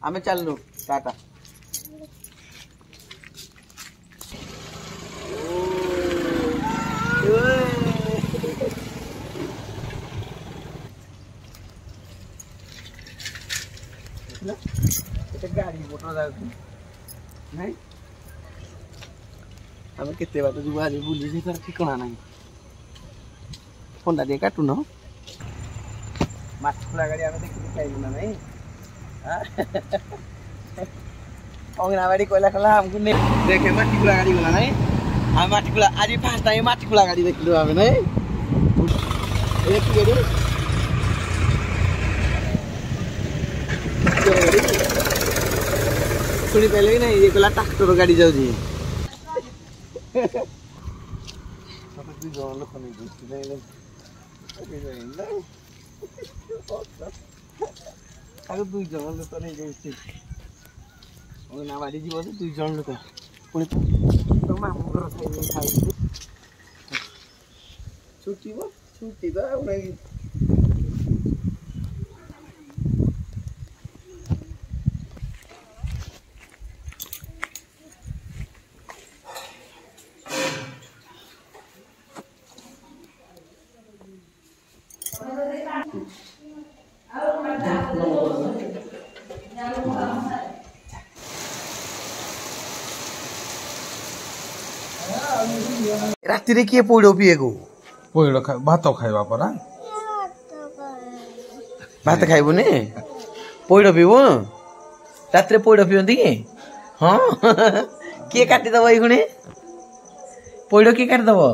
आमे चलनु टाटा गाड़ी मोटर नहीं आम के बात जो आज बुली तार ठिकना ना फोन टे काटु न माछुला गाड़ी आम देखी खाइलु ना नहीं अंगनाबाड़ी कहला कहला हमको देखे माटीकुला गाड़ी गला नहीं हम माटीकुला आज फर्स्ट टाइम माटीकुला गाड़ी देखलु आमे नहीं एक गाड़ी सुनी पहले नहीं ये कहला ट्रैक्टर गाड़ी जाउ जी सब तू जोन लोक नहीं दिस नहीं आगे दुई जन लोक नहीं जाउछि अंगनाबाड़ी जीव दुई जन लोक पुणी तो मामू घर खाई छुट्टी तो राति रे किए पोइडो पिएको पोइडो भात खाइबा परा भात खाइबु ने पोइडो पिबो राति रे पोइडो पियंती कि हां के काटि दबो ई गुणे पोइडो के काटि दबो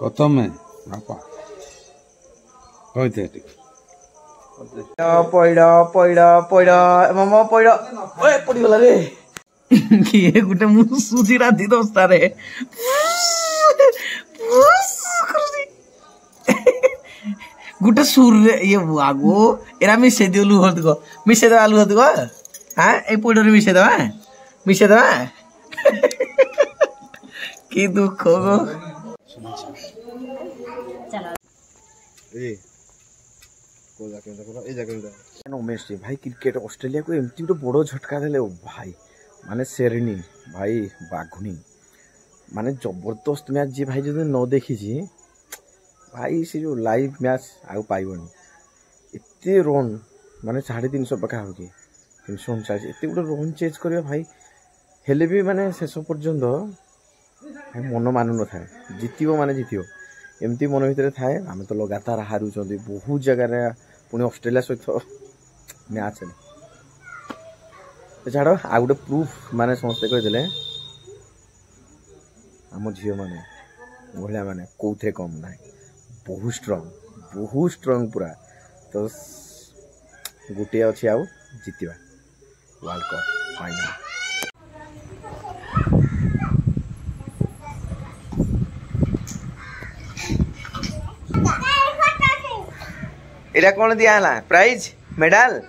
कतमे बापा कहते पोइडो पोइडो पोइडो मम पोइडो ओए पड़ी गला रे किए गुटे मु सुजी राति दोस्ता रे गुटे सुर ये आगो एरा मिसे दिलु हत गो मिसे दे आलू हत गो हां ए पोइडो रे मिसे दवा की दुख गो ए को जाके देखो ए जाके नो उमेश भाई क्रिकेट ऑस्ट्रेलिया को एमती गोटे बड़ झटका देले भाई माने शेरनी भाई बाघुनी माने जबरदस्त मैच जी भाई जो न देखी भाई से जो लाइव मैच आउ पाइबनी एते रन माने 350 पका हो कि 349 एते गोटे रन चेज करियो भाई हेले भी माने शेष पर्यंत भाई मन मानु न थाए जितिबो माने जितिबो एमती मन भितर थाए आम तो लगातार हारू बहुत जगह पुणी ऑस्ट्रेलिया सहित मैच छाड़ आ गोटे प्रूफ माने समस्ते कहीदेले आम झील मैंने महिला मैंने कौथे कम ना बहुत स्ट्रंग पूरा तो गोटे अच्छी आउ जितवा वर्ल्ड कप फाइनल एटा कौन दिया प्राइज मेडल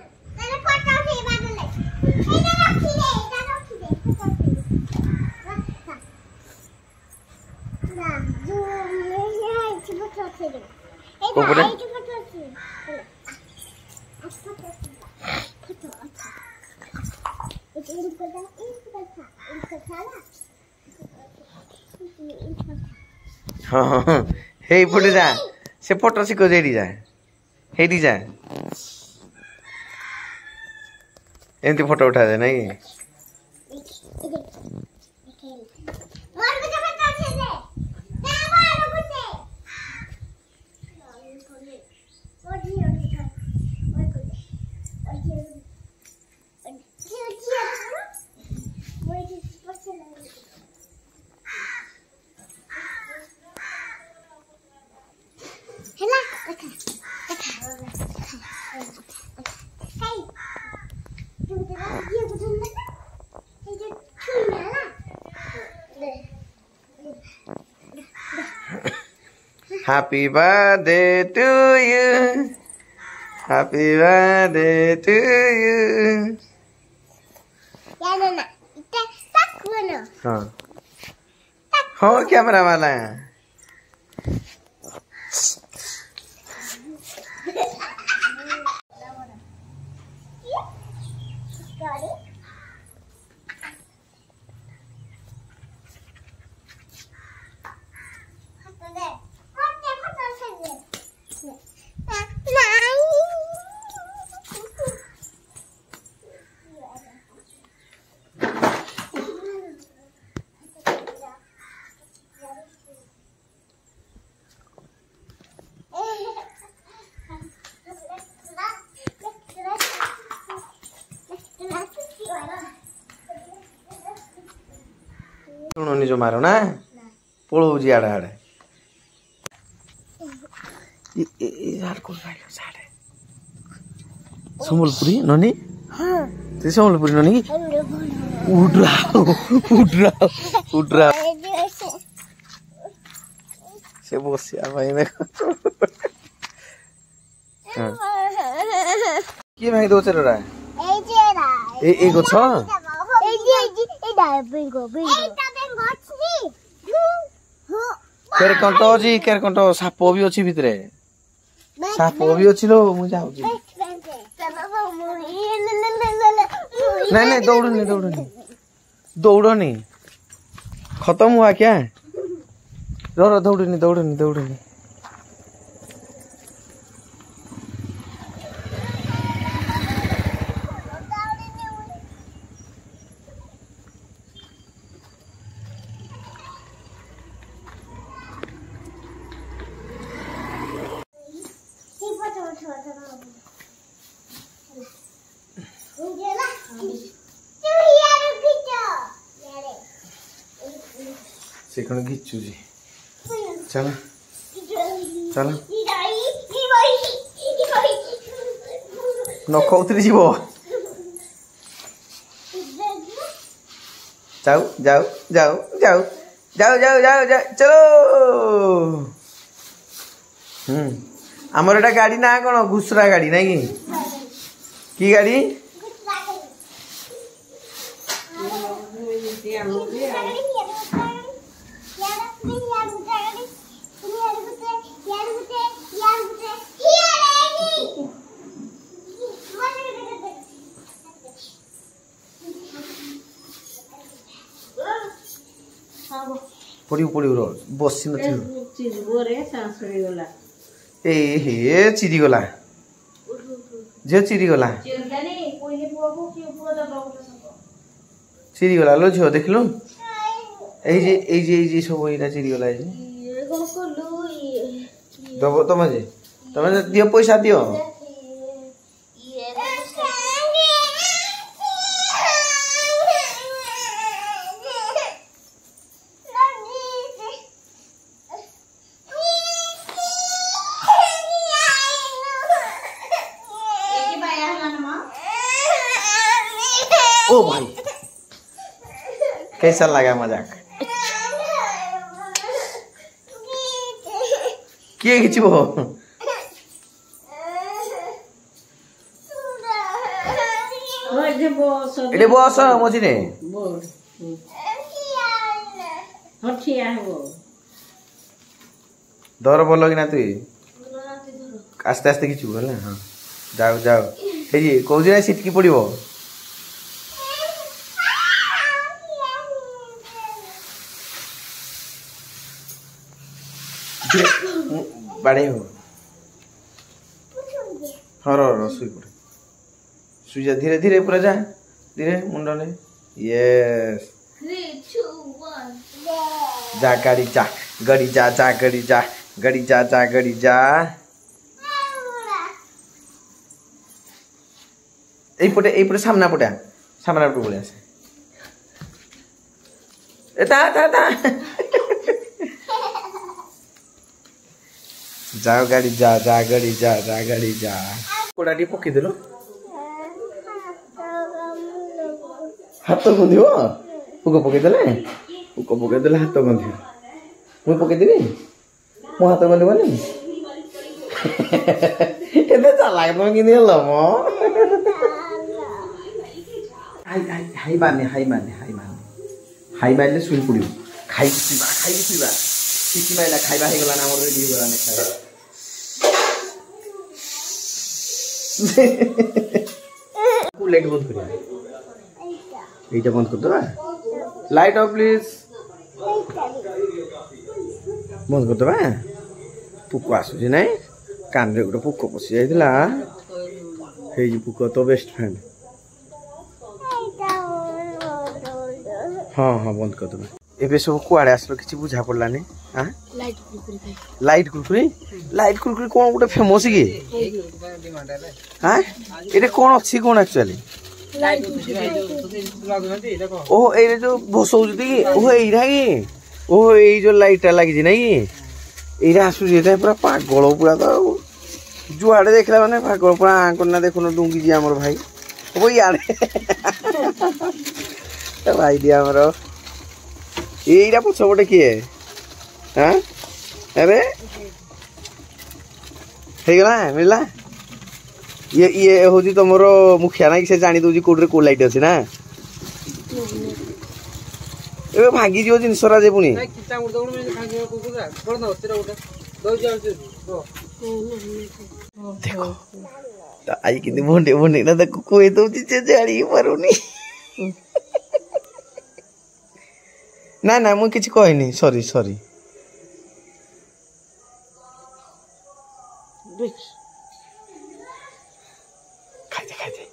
हाँ हे फोटो जा से फोटो सिको जेडी जा हेडी जा एमती फोटो उठा दे नहीं Happy birthday to you. Happy birthday to you. Ya Nana, itu tak mana? हाँ हाँ कैमरा वाला है गाड़ी ଶୁଣୁନି ଜମାରୁ ନା ପଳଉଛି ଆଡେ ଆଡେ ସମ୍ବଲପୁରୀ ନନି ସେ ସମ୍ବଲପୁରୀ ନନି କି ଉଡ୍ରା ସେ ବସିବା ପାଇଁ ଦେଖ କିଏ ଭାଇ ଦଉଛ ରା ଏଇ ଗଛ କେରକଣ୍ଟ ଅଛି କେରକଣ୍ଟ ସାପ ବି ଅଛି ଭିତରେ ସାପ ବି ଅଛି ଲୋ ମୁଁ ଯାଉଛି ନାଇଁ ନାଇଁ ଦୌଡନି ଖତମ ହୁଆ କ୍ୟା ଦୌଡନି से कौन घिचुजी चल चल नख उतरी जीव जाओ जाओ जाओ जाओ जाओ जाओ जाओ जाओ चलो आमर एटा गाड़ी ना कौन घुसरा गाड़ी ना की गाड़ी पड़ियो पड़ियो बसी ए हे चिरी गला झील चिरी गला लो झील देखलु सब यहाँ चिरी गला दब तुम दियो पैसा दियो ओ भाई कैसा लगा मजाक किए खिंचब एटे बस मझे दर भल कि ना तु आस्ते आस्ते खिंचु है हाँ जाओ जाओ कौन ना सिटकी पड़ो बाड़े हो हर शुई पड़े शुई जा धीरे धीरे पूरा जा धीरे मुंड ने यस जा गाड़ी जा गड़ी जा जा गड़ी जा गड़ी जा जा गड़ी जा এই পটে সামনা পটে বলে আছে এটা তা जाओ गाड़ी जा जा गाड़ी जा जा गाड़ी जा कोडाटी पकी देलो हाथ गंधिव पुक पकई देले पुक पकई देले हाथ गंधिव मु पकई देबी मो हाथ गंधिबनी एते चालाक न कि नेल म हाई मारले सुई पड़ियो खाई पीवा सीटी माइला खाइबा हे गला ना हमर रेडी हो गला ने खाइबा को लेट बहुत करिया এইটা বন্ধ করদেবা লাইট অফ প্লিজ বন্ধ করদেবা পুক আসুଛି ନାଇଁ କାନରେ ଗୋଟେ ପୁକ ପଶି ଯାଇଥିଲା ହେଇଛି ପୁକ ତ ବେଷ୍ଟ ଫ୍ରେଣ୍ଡ ହଁ ହଁ ବନ୍ଦ କରିଦେବା ଏବେ ସବୁ କୁଆଡ଼େ ଆସିଲ କିଛି ବୁଝା ପଡ଼ିଲାନି ଲାଇଟ୍ କୁରକୁରି କ'ଣ ଗୋଟେ ଫେମସ୍ କି ଏଇଟା କ'ଣ ଅଛି କ'ଣ ଆକ୍ଚୁଆଲି ଓହୋ ଏଇଟା ଯୋଉ ଭସଉଛନ୍ତି କି ଓହୋ ଏଇଟା କି ଓହୋ ଏଇ ଯୋଉ ଲାଇଟ୍ଟା ଲାଗିଛି ନାଇଁ କି ଏଇଟା ଆସୁଛି ଏଇଟା ପୁରା ପାଗଳ ପୁରା ତ ଆଉ ଯୁଆଡ଼େ ଦେଖିଲା ମାନେ ପାଗଳ ପୁରା ଆଙ୍କନା ଦେଖୁନ ଡୁଙ୍ଗିଛି ଆମର ଭାଇ ହବ ଇଆଡ଼େ ଭାଇଟି ଆମର এইটা পছপটে কিয়ে হ্যাঁ আরে ହେଇଗଲା ମିଳିଲା ଇଏ ହଉଛି ତମର ମୁଖିଆ ନାଇଁ ସେ ଜାଣି ଦଉଛି କୋଉଠି କୋଉ ଲାଇଟ୍ ଅଛି ନା ଏବେ ଭାଙ୍ଗିଯିବ ଜିନିଷରା ଯେ ପୁଣି ଦେଖ ଆଇ କିନ୍ତୁ ଭଣ୍ଡେ ଭଣ୍ଡେ ନା ତାକୁ କହି ଦଉଛି ସେ ଜାଣି ପାରୁନି ନା ନା ମୁଁ କିଛି କହିନି ସରି ଖାଇଦେ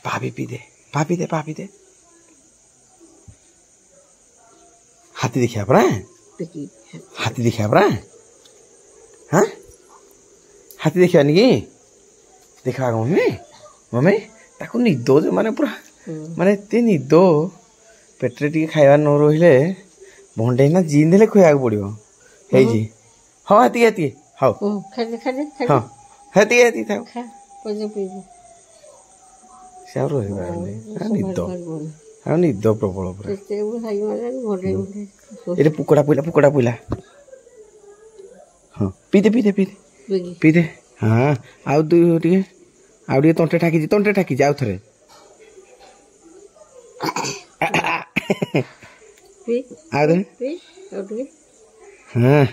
ଭାବି ପିଦେ ହାତୀ ଦେଖିବା ପରା ହଁ ହାତୀ ଦେଖିବାନି କି ଦେଖିବା ମମି ତାକୁ ନିଦ ମାନେ ପୁରା ମାନେ ଏତେ ନିଦ ପେଟରେ ଟିକେ ଖାଇବା ନ ରହିଲେ ଭଣ୍ଡେଇ ନା ଜିନ୍ ଦେଲେ ଖୁଆବାକୁ ପଡିବ ହେଇଛି ହଁ ହେତିକି ହଉ ହଁ ହେତିକି ଥାଉ ସେ ଆଉ ରହିପାରିବନି ନିଦ ପ୍ରବଳ ପୁରା ଏଇଟା ପୁକଡ଼ା ପଇଲା ହଁ ପିଦେ ହଁ ଆଉ ଟିକେ ତଣ୍ଟେ ଠାକିଛି ଆଉ ଥରେ ହଁ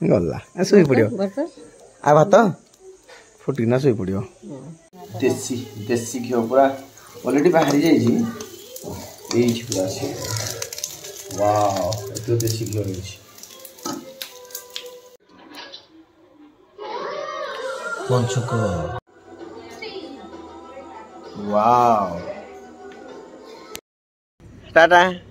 ଗଲା ଶୋଇ ପଡିବ ଆଉ ଭାତ ଫୁଟିକିନା ଶୋଇ ପଡିବ ଦେଶୀ ଘିଅ ପୁରା ଅଲରେଡି ବାହାରି ଯାଇଛି ଏଇଠି ପୁରା ଅଛି ୱାଓ ଏତେ ଦେଶୀ ଘିଅ ରହିଛି ପଞ୍ଚୁକ ୱାଓ ଟାଟା